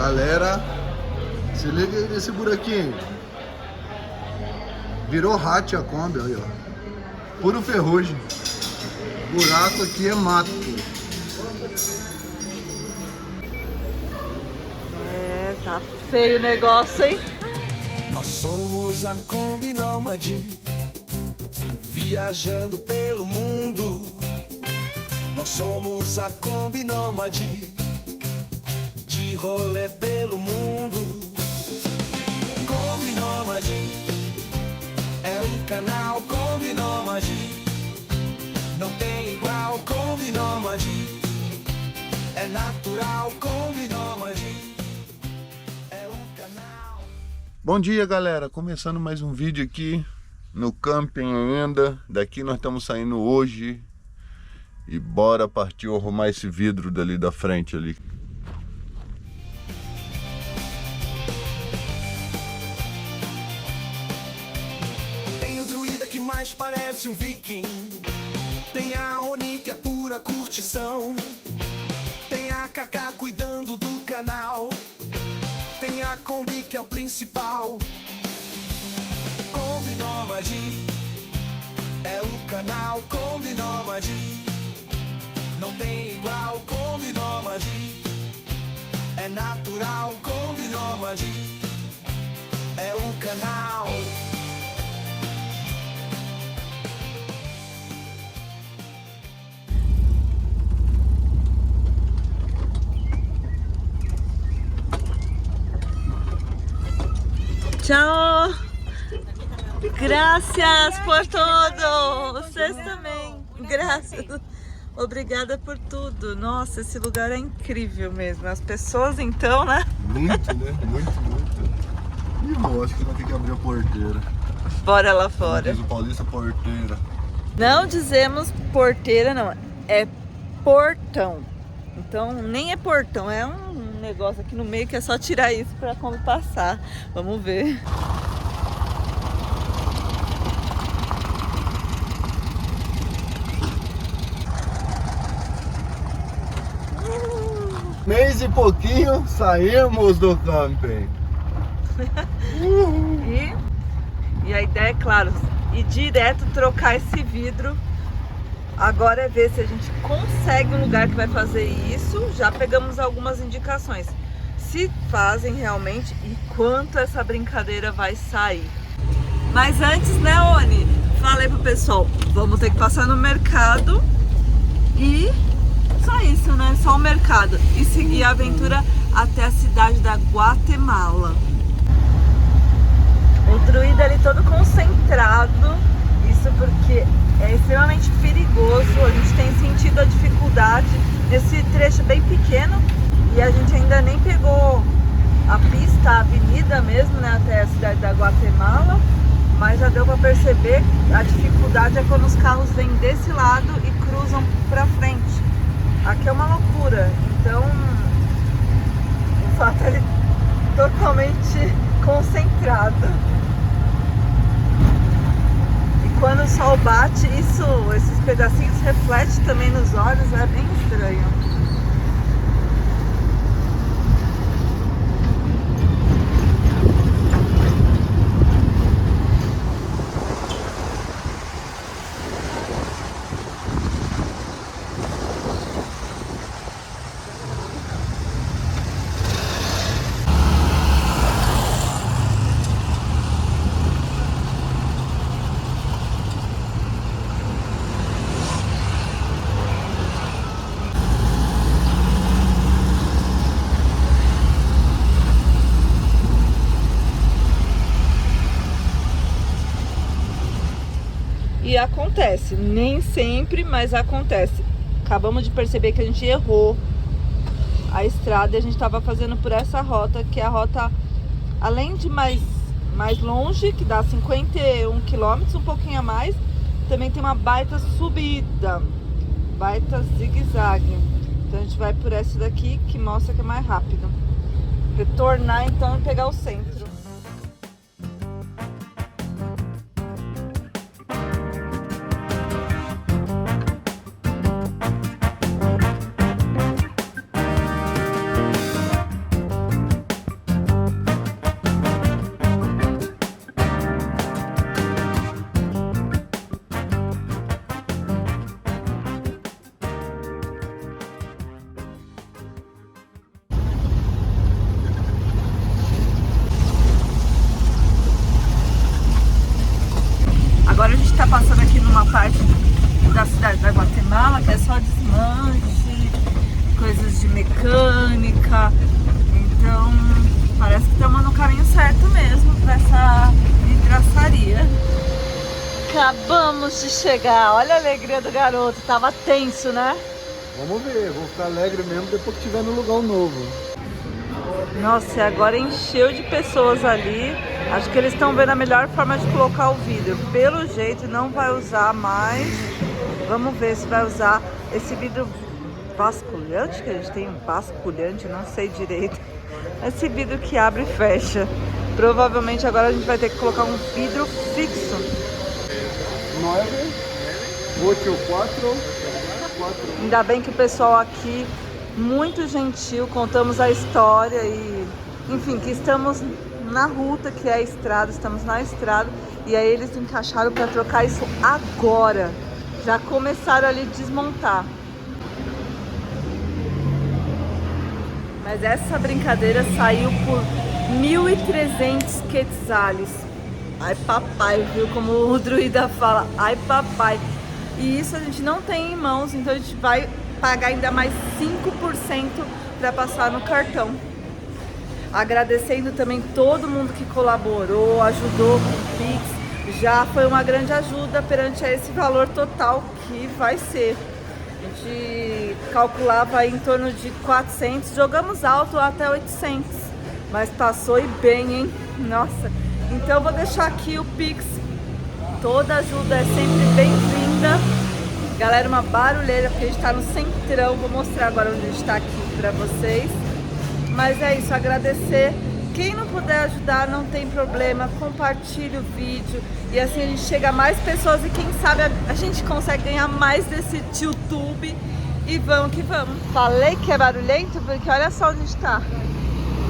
Galera, se liga aí nesse buraquinho. Virou rato a Kombi, aí ó. Puro ferrugem. Buraco aqui é mato. É, tá feio o negócio, hein? Nós somos a Kombi Nômade, viajando pelo mundo. Nós somos a Kombi Nômade, de rolê pelo mundo. Kombi Nômade é um canal. Kombi Nômade não tem igual. Kombi Nômade é natural. Kombi Nômade é um canal. Bom dia, galera, começando mais um vídeo aqui no camping ainda. Daqui nós estamos saindo hoje e bora partir arrumar esse vidro dali da frente ali. Tem o druida que mais parece um viking, tem a Oni que é pura curtição, tem a Kaká cuidando do canal, tem a Kombi que é o principal. Kombi Nômade é o canal. Kombi Nômade não tem igual. Kombi Nômade é natural. Kombi Nômade é o canal. Tchau! Graças por tudo! Vocês também! Graças! Obrigada por tudo! Nossa, esse lugar é incrível mesmo. As pessoas então, né? Muito, né? Muito. Ih, eu acho que vai ter que abrir a porteira. Bora lá fora. Diz o paulista, porteira. Não dizemos porteira, não. É portão. Então, nem é portão, é um negócio aqui no meio que é só tirar isso pra como passar. Vamos ver. Mês e pouquinho saímos do camping. E a ideia é, claro, ir direto trocar esse vidro. Agora é ver se a gente consegue um lugar que vai fazer isso. Já pegamos algumas indicações. Se fazem realmente e quanto essa brincadeira vai sair. Mas antes, né, Oni? Falei pro pessoal, vamos ter que passar no mercado e só isso, né? Só o mercado. E seguir a aventura até a cidade da Guatemala. O druida ali todo concentrado. Isso porque é extremamente perigoso. A gente tem sentido a dificuldade nesse trecho bem pequeno. E a gente ainda nem pegou a pista, a avenida mesmo, né? Até a cidade da Guatemala. Mas já deu para perceber a dificuldade é quando os carros vêm desse lado e cruzam para frente. Aqui é uma loucura. Então, o fato é ele totalmente concentrado. E quando o sol bate, esses pedacinhos refletem também nos olhos, é bem estranho. E acontece, nem sempre, mas acontece. Acabamos de perceber que a gente errou a estrada e a gente estava fazendo por essa rota, que é a rota, além de mais longe, que dá 51 quilômetros, um pouquinho a mais, também tem uma baita subida, baita zigue-zague. Então a gente vai por essa daqui, que mostra que é mais rápido. Retornar então e pegar o centro. passando aqui numa parte da cidade da Guatemala que é só desmanche, coisas de mecânica. Então parece que estamos no caminho certo mesmo para essa vidraçaria. Acabamos de chegar, olha a alegria do garoto, tava tenso, né? Vamos ver, vou ficar alegre mesmo depois que estiver no lugar novo. Nossa, e agora encheu de pessoas ali. Acho que eles estão vendo a melhor forma de colocar o vidro. Pelo jeito não vai usar mais. Vamos ver se vai usar esse vidro basculhante, que a gente tem um basculhante, não sei direito. Esse vidro que abre e fecha. Provavelmente agora a gente vai ter que colocar um vidro fixo. 9, 8 ou 4. Ainda bem que o pessoal aqui, muito gentil, contamos a história e, enfim, que estamos na ruta, que é a estrada, estamos na estrada, e aí eles encaixaram para trocar isso agora. Já começaram ali a desmontar. Mas essa brincadeira saiu por 1.300 quetzales. Ai papai, viu como o druida fala, ai papai. E isso a gente não tem em mãos, então a gente vai pagar ainda mais 5% para passar no cartão. Agradecendo também todo mundo que colaborou, ajudou com o Pix. Já foi uma grande ajuda perante a esse valor total que vai ser. A gente calculava em torno de 400, jogamos alto até 800, mas passou e bem, hein? Nossa! Então eu vou deixar aqui o Pix. Toda ajuda é sempre bem-vinda. Galera, uma barulheira porque a gente tá no centrão. Vou mostrar agora onde a gente tá aqui pra vocês. Mas é isso, agradecer. Quem não puder ajudar, não tem problema. Compartilhe o vídeo. E assim a gente chega a mais pessoas e quem sabe a gente consegue ganhar mais desse YouTube. E vamos que vamos. Falei que é barulhento porque olha só onde a gente tá.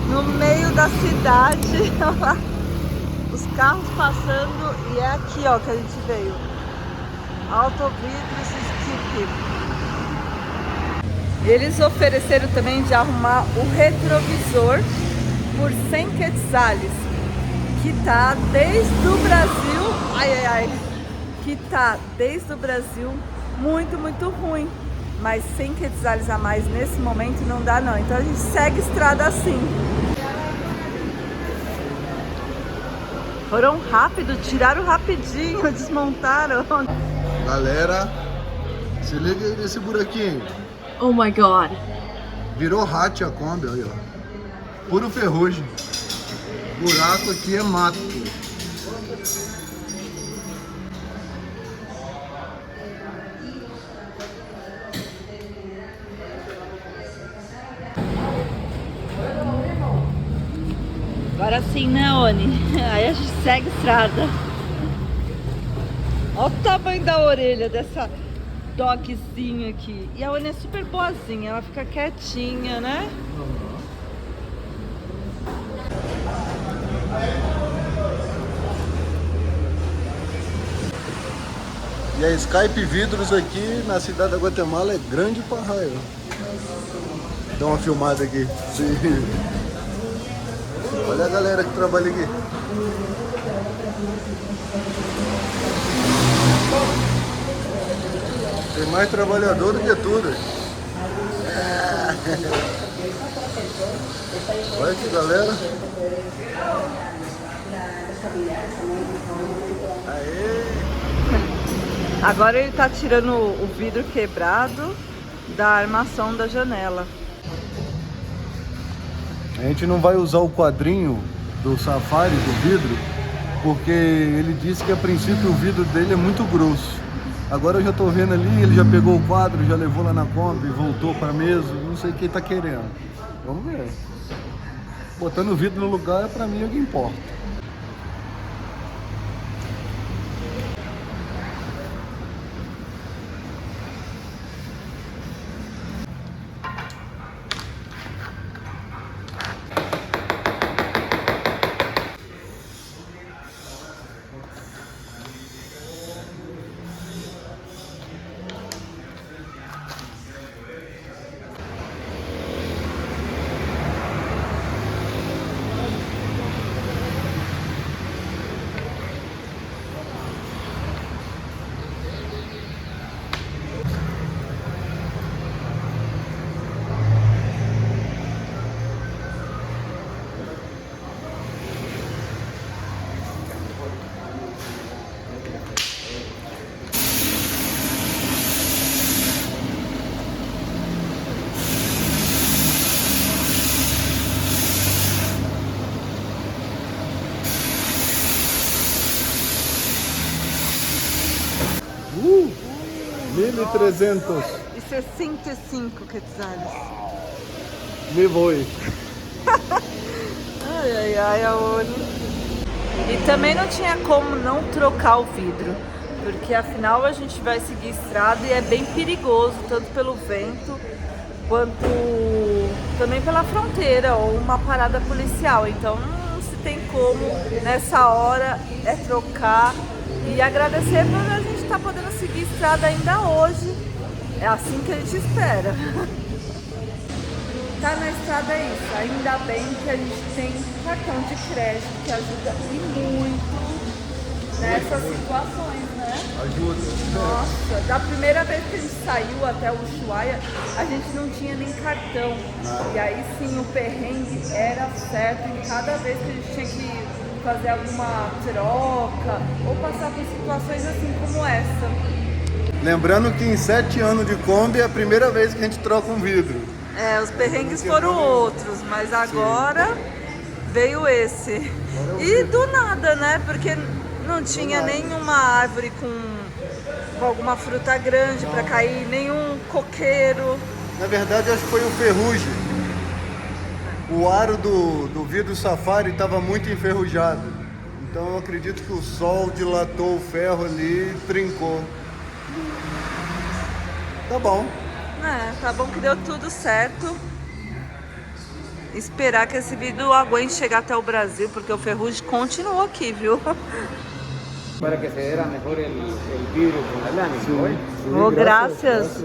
No meio da cidade. Olha lá. Os carros passando e é aqui ó que a gente veio. Autovidros Skip. Eles ofereceram também de arrumar o retrovisor por 100 quetzales, que tá desde o Brasil, que tá desde o Brasil muito ruim, mas 100 quetzales a mais nesse momento não dá não, então a gente segue estrada assim. Foram rápido, tiraram rapidinho, desmontaram. Galera, se liga nesse buraquinho. Oh my God. Virou rato a Kombi, aí ó. Puro ferrugem. Buraco aqui é mato. Agora sim, né, Oni? Aí a gente segue a estrada. Olha o tamanho da orelha dessa dogzinha aqui. E a Oni é super boazinha, ela fica quietinha, né? E a Skype Vidros aqui na cidade da Guatemala é grande pra raio. Dá uma filmada aqui. Sim. Olha a galera que trabalha aqui. Tem mais trabalhador do que tudo. Olha que galera. Aê. Agora ele tá tirando o vidro quebrado da armação da janela. A gente não vai usar o quadrinho do Safari, do vidro, porque ele disse que a princípio o vidro dele é muito grosso. Agora eu já tô vendo ali, ele já pegou o quadro, já levou lá na Kombi, voltou para a mesa, não sei o que ele tá querendo. Vamos ver. Botando o vidro no lugar, para mim é o que importa. 1.365 quetzales. Me voy. Ai, ai, ai, Aone. E também não tinha como não trocar o vidro, porque afinal a gente vai seguir estrada e é bem perigoso, tanto pelo vento quanto também pela fronteira ou uma parada policial. Então não se tem como nessa hora é trocar e agradecer por a gente estar podendo seguir estrada ainda hoje. É assim que a gente espera. Tá na estrada é isso, ainda bem que a gente tem cartão de crédito que ajuda muito nessas situações, né? Ajuda. Nossa, da primeira vez que a gente saiu até o Ushuaia, a gente não tinha nem cartão. E aí sim o perrengue era certo em cada vez que a gente tinha que fazer alguma troca ou passar por situações assim como essa. Lembrando que em 7 anos de Kombi é a primeira vez que a gente troca um vidro. É, os perrengues foram outros, mas agora veio esse. E do nada, né? Porque não tinha nenhuma árvore com alguma fruta grande para cair, nenhum coqueiro. Na verdade, acho que foi o ferrugem. O aro do vidro Safari estava muito enferrujado. Então eu acredito que o sol dilatou o ferro ali e trincou. Tá bom. É, tá bom que deu tudo certo. Esperar que esse vidro aguente chegar até o Brasil, porque o ferrugem continuou aqui, viu? Para que se dera mejor el vidrio con la lámina. Oh, graças.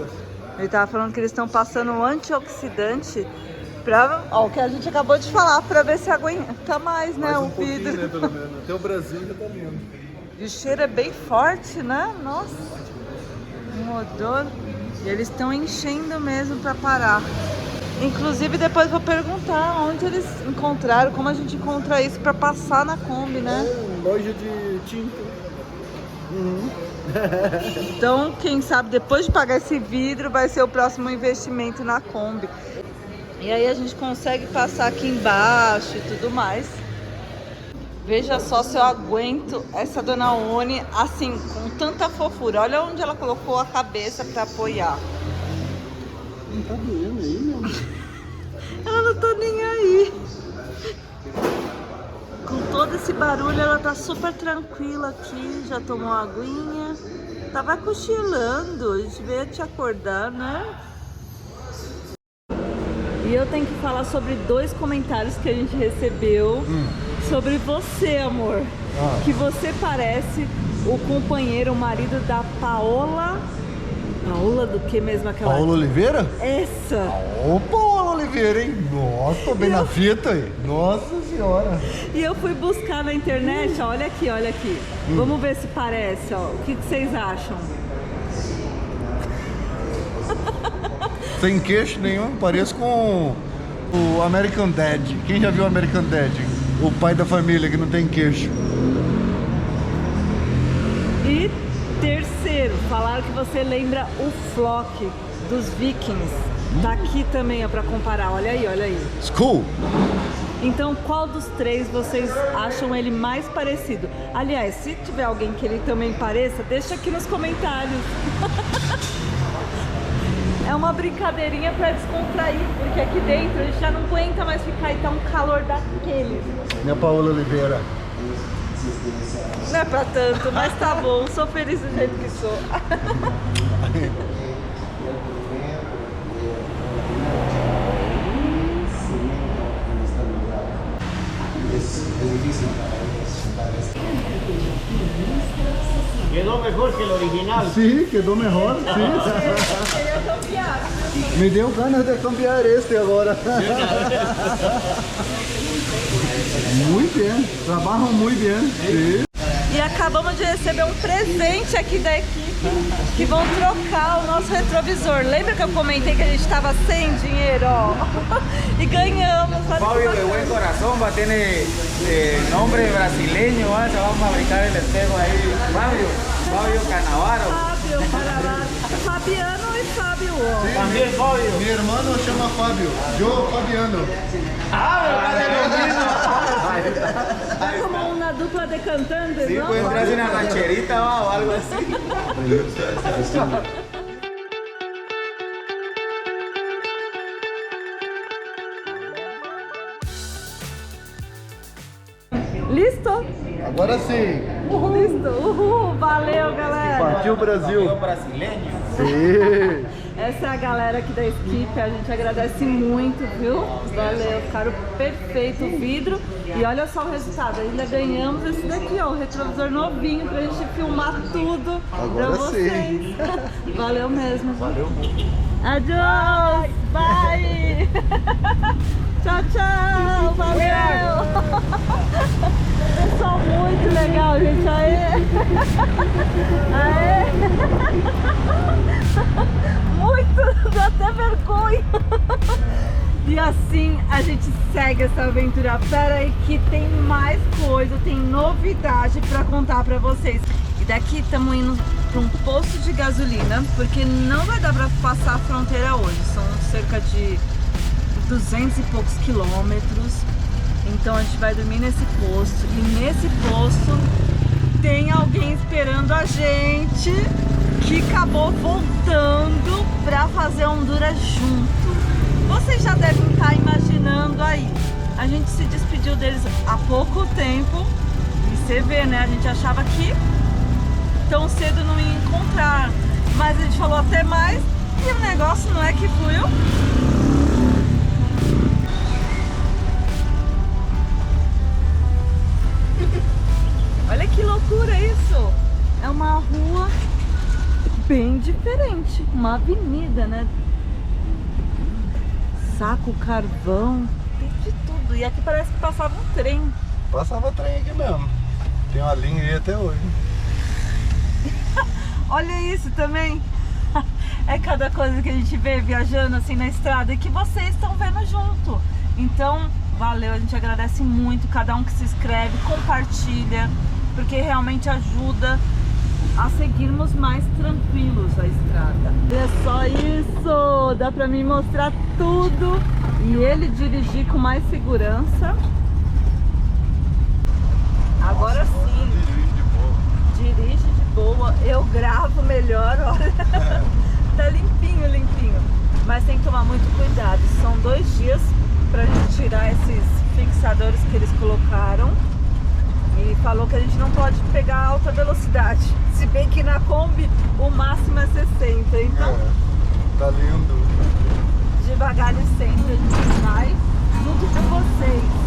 Ele tava falando que eles estão passando um antioxidante pra, ó, o que a gente acabou de falar, pra ver se aguenta mais, né, o vidro. Né, pelo menos. Até o Brasil já tá menos. E o cheiro é bem forte, né? Nossa. Um odor. E eles estão enchendo mesmo pra parar. Inclusive depois vou perguntar onde eles encontraram, como a gente encontra isso pra passar na Kombi, né? Loja de tinta. Então, quem sabe depois de pagar esse vidro vai ser o próximo investimento na Kombi. E aí a gente consegue passar aqui embaixo e tudo mais. Veja só se eu aguento essa dona Oni assim, com tanta fofura. Olha onde ela colocou a cabeça pra apoiar. Não tá doendo aí, meu? Ela não tá nem aí. Com todo esse barulho, ela tá super tranquila aqui. Já tomou uma aguinha. Tava cochilando. A gente veio te acordar, né? E eu tenho que falar sobre 2 comentários que a gente recebeu sobre você, amor. Que você parece o companheiro, o marido da Paola. Paola do que mesmo aquela? Paola Oliveira? Essa. Ô, Paola Oliveira, hein? Nossa, tô bem na fita aí. Nossa senhora. E eu fui buscar na internet, ó, olha aqui, olha aqui. Vamos ver se parece, ó. O que vocês acham? Sem queixo nenhum, pareço com o American Dad. Quem já viu o American Dad? O pai da família que não tem queixo. E terceiro, falaram que você lembra o Flock dos Vikings. Tá aqui também, ó, pra comparar. Olha aí, olha aí. School. Então, qual dos 3 vocês acham ele mais parecido? Aliás, se tiver alguém que ele também pareça, deixa aqui nos comentários. É uma brincadeirinha pra descontrair, porque aqui dentro a gente já não aguenta mais ficar e tá um calor daquele. Minha Paola Oliveira. Não é pra tanto, mas tá bom, sou feliz do jeito que sou. Quedó mejor que el original. Sim, quedou melhor. Sim. Me deu ganas de cambiar este agora. Muito bem, trabalham muito bem. Sim. E acabamos de receber um presente aqui da equipe, que vão trocar o nosso retrovisor. Lembra que eu comentei que a gente estava sem dinheiro, ó? E ganhamos. Fabio de buen corazón va a tener nombre brasileño, se va a fabricar el espejo ahí. Fabio Canavaro. Fábio, Parará. Fabiano e Fábio. También Fabio. Mi hermano chama Fábio, yo Fabiano. É como uma dupla de cantantes, Sí, não? puede traerse una rancherita o algo así. Listo? Agora sim. Listo. Uhul. Valeu, galera. Partiu Brasil. Brasileño. Sim. Essa é a galera aqui da Skip, a gente agradece muito, viu? Valeu, ficaram perfeito o vidro. E olha só o resultado, ainda ganhamos esse daqui, ó, o retrovisor novinho pra gente filmar tudo Agora pra vocês. sim. Valeu mesmo. Valeu. Adiós, bye. Tchau, tchau, valeu. Pessoal muito legal, gente, aê. Aê. Muito, dá até vergonha. E assim a gente segue essa aventura. Pera aí que tem mais coisa, tem novidade pra contar pra vocês. E daqui estamos indo para um posto de gasolina, porque não vai dar pra passar a fronteira hoje. São cerca de 200 e poucos quilômetros. Então a gente vai dormir nesse posto. E nesse posto tem alguém esperando a gente, que acabou voltando para fazer Honduras junto. Vocês já devem estar imaginando aí. A gente se despediu deles há pouco tempo. E você vê, né? A gente achava que tão cedo não ia encontrar. Mas a gente falou até mais. E o negócio não é que fluiu. Olha que loucura isso! É uma rua bem diferente, uma avenida, né? Saco, carvão, tem de tudo. E aqui parece que passava um trem. Passava trem aqui mesmo. Tem uma linha aí até hoje. Olha isso também. É cada coisa que a gente vê viajando assim na estrada e que vocês estão vendo junto. Então, valeu, a gente agradece muito cada um que se inscreve, compartilha, porque realmente ajuda a seguirmos mais tranquilos a estrada. É só isso, dá pra mim mostrar tudo e ele dirigir com mais segurança. Agora sim, dirige de boa, eu gravo melhor, olha, tá limpinho, limpinho. Mas tem que tomar muito cuidado, são 2 dias pra gente tirar esses fixadores que eles colocaram. E falou que a gente não pode pegar alta velocidade. Se bem que na Kombi o máximo é 60. Então, tá lindo. Devagar e sempre a gente vai junto com vocês.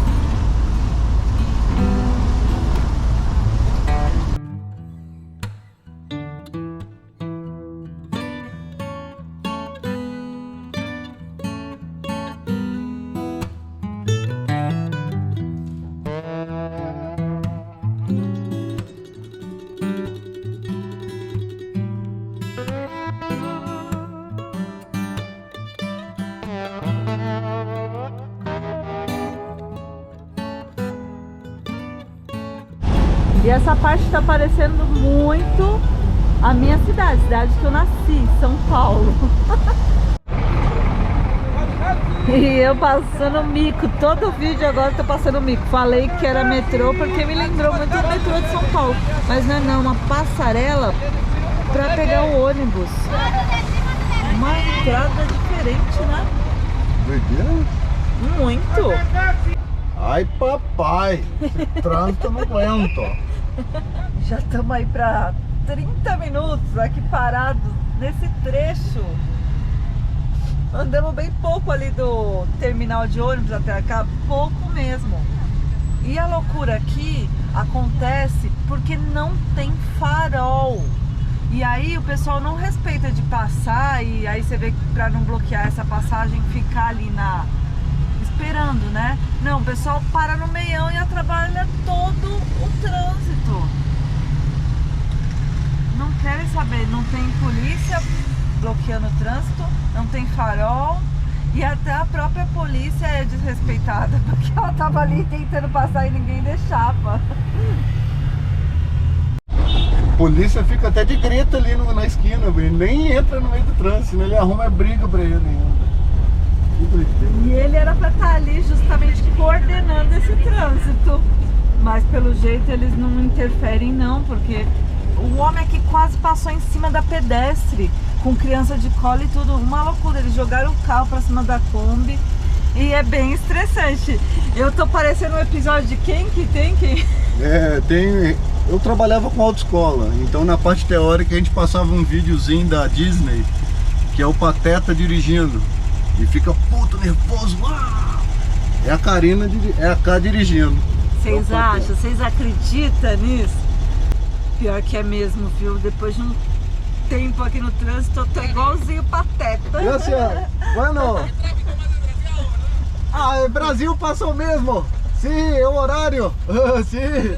E essa parte está parecendo muito a minha cidade, cidade que eu nasci, São Paulo. E eu passando mico, todo vídeo agora eu tô passando mico. Falei que era metrô porque me lembrou muito do metrô de São Paulo. Mas não é não, uma passarela para pegar o ônibus. Uma entrada diferente, né? Doideira? Muito! Ai papai, trânsito eu não aguento. Já estamos aí para 30 minutos aqui parados nesse trecho. Andamos bem pouco ali do terminal de ônibus até cá, pouco mesmo. E a loucura aqui acontece porque não tem farol. E aí o pessoal não respeita de passar e aí você vê que para não bloquear essa passagem ficar ali esperando, né? Não, o pessoal para no meião e atrapalha todo o trânsito. Não querem saber, não tem polícia bloqueando o trânsito, não tem farol e até a própria polícia é desrespeitada porque ela tava ali tentando passar e ninguém deixava. Polícia fica até de grito ali na esquina, ele nem entra no meio do trânsito, senão ele arruma briga pra ele ainda. E ele era para estar ali justamente coordenando esse trânsito. Mas pelo jeito eles não interferem não, porque o homem aqui quase passou em cima da pedestre, com criança de colo e tudo, uma loucura. Eles jogaram o carro para cima da Kombi E é bem estressante. Eu tô parecendo um episódio de quem que tem quem? Eu trabalhava com autoescola, então na parte teórica a gente passava um videozinho da Disney, que é o Pateta dirigindo. E fica puto, nervoso. É a Karina, é a K dirigindo. Vocês acham? Vocês acreditam nisso? Pior que é mesmo, viu? Depois de um tempo aqui no trânsito, eu tô igualzinho Pateta. Gracias. Bueno. Ah, o Brasil passou mesmo. Sim, é o horário. Sim.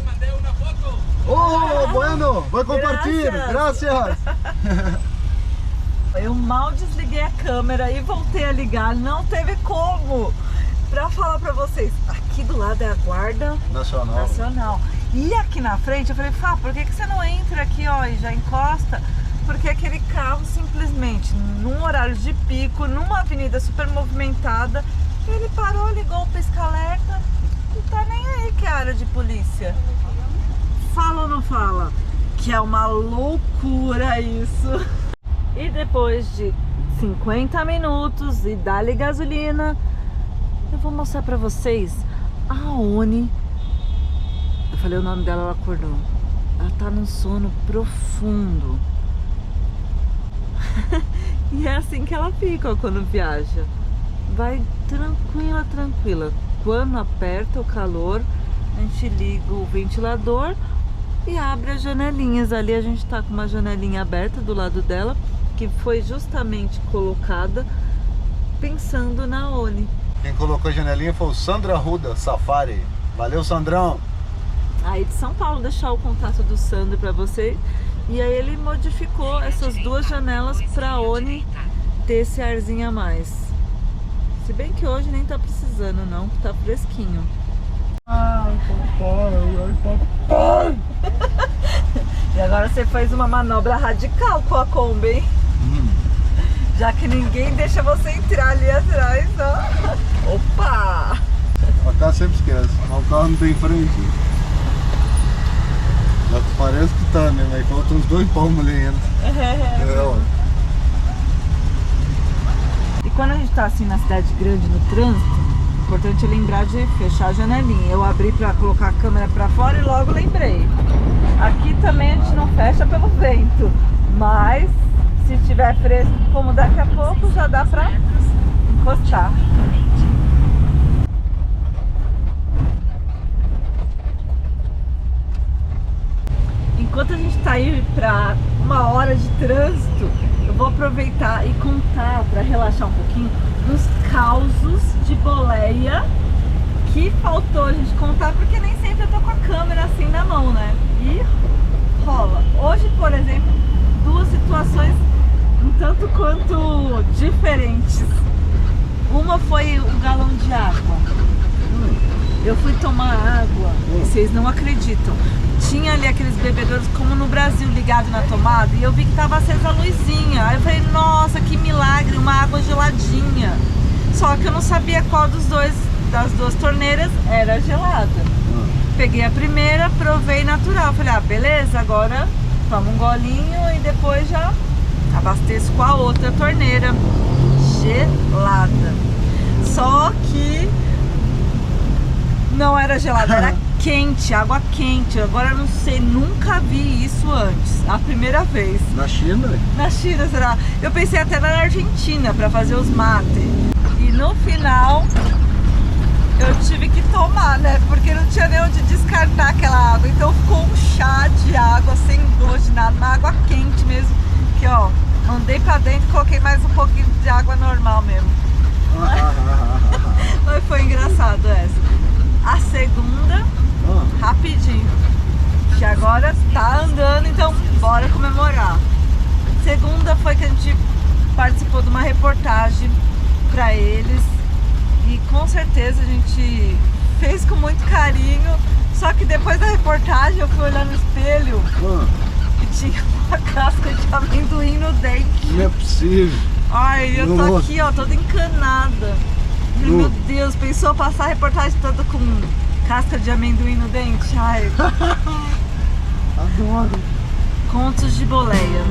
Oh, bueno. Vou compartilhar. Gracias. Eu mal desliguei a câmera e voltei a ligar. Não teve como. Pra falar pra vocês, aqui do lado é a Guarda Nacional. E aqui na frente, eu falei, Fá, por que você não entra aqui, ó, e já encosta? Porque aquele carro simplesmente, num horário de pico, numa avenida super movimentada, ele parou, ligou o pisca-alerta e tá nem aí que é área de polícia. Fala ou não fala? Que é uma loucura isso. E depois de 50 minutos e dá-lhe gasolina, eu vou mostrar pra vocês a Oni. Eu falei o nome dela, ela acordou. Ela tá num sono profundo. E é assim que ela fica, ó, quando viaja. Vai tranquila, tranquila. Quando aperta o calor, a gente liga o ventilador e abre as janelinhas. Ali a gente tá com uma janelinha aberta do lado dela, que foi justamente colocada pensando na Oni. Quem colocou a janelinha foi o Sandro Arruda Safari. Valeu, Sandrão. Aí de São Paulo, deixar o contato do Sandro pra vocês. E aí ele modificou essas duas janelas pra Oni ter esse arzinho a mais. Se bem que hoje nem tá precisando não, que tá fresquinho. Ai, papai. E agora você fez uma manobra radical com a Kombi, hein? Já que ninguém deixa você entrar ali atrás, ó. Opa! A cá sempre esquece, mas o carro não tem frente. Parece que tá, né? Mas faltam uns 2 palmos ali ainda. E quando a gente tá assim na cidade grande, no trânsito, o importante é lembrar de fechar a janelinha. Eu abri pra colocar a câmera pra fora e logo lembrei. Aqui também a gente não fecha pelo vento, mas se tiver fresco, como daqui a pouco, já dá pra encostar. Enquanto a gente tá aí pra 1 hora de trânsito, eu vou aproveitar e contar, pra relaxar um pouquinho, uns causos de boleia que faltou a gente contar, porque nem sempre eu tô com a câmera assim na mão, né? E rola. Hoje, por exemplo, 2 situações um tanto quanto diferentes. Uma foi o galão de água. Eu fui tomar água, vocês não acreditam. Tinha ali aqueles bebedouros como no Brasil ligado na tomada e eu vi que tava acesa a luzinha. Aí eu falei, nossa, que milagre, uma água geladinha. Só que eu não sabia qual das 2 torneiras era gelada. Peguei a primeira, provei natural. Falei, ah, beleza, agora tomo um golinho e depois já abasteço com a outra torneira gelada. Só que não era gelada, era quente, água quente. Agora eu não sei, nunca vi isso antes. A primeira vez. Na China? Na China, será? Eu pensei até na Argentina pra fazer os mates. E no final eu tive que tomar, né? Porque não tinha nem onde descartar aquela água. Então ficou um chá de água sem gosto de nada, uma água quente mesmo. Que ó, andei pra dentro e coloquei mais um pouquinho de água normal mesmo. Mas foi engraçado essa. A segunda, rapidinho, que agora tá andando, então bora comemorar. Segunda foi que a gente participou de uma reportagem pra eles e com certeza a gente fez com muito carinho, só que depois da reportagem eu fui olhar no espelho e tinha uma casca de amendoim no dente. Não é possível. Ai, eu tô aqui, ó, toda encanada. Meu Deus, pensou passar a reportagem toda com casca de amendoim no dente? Ai. Adoro. Contos de boleia.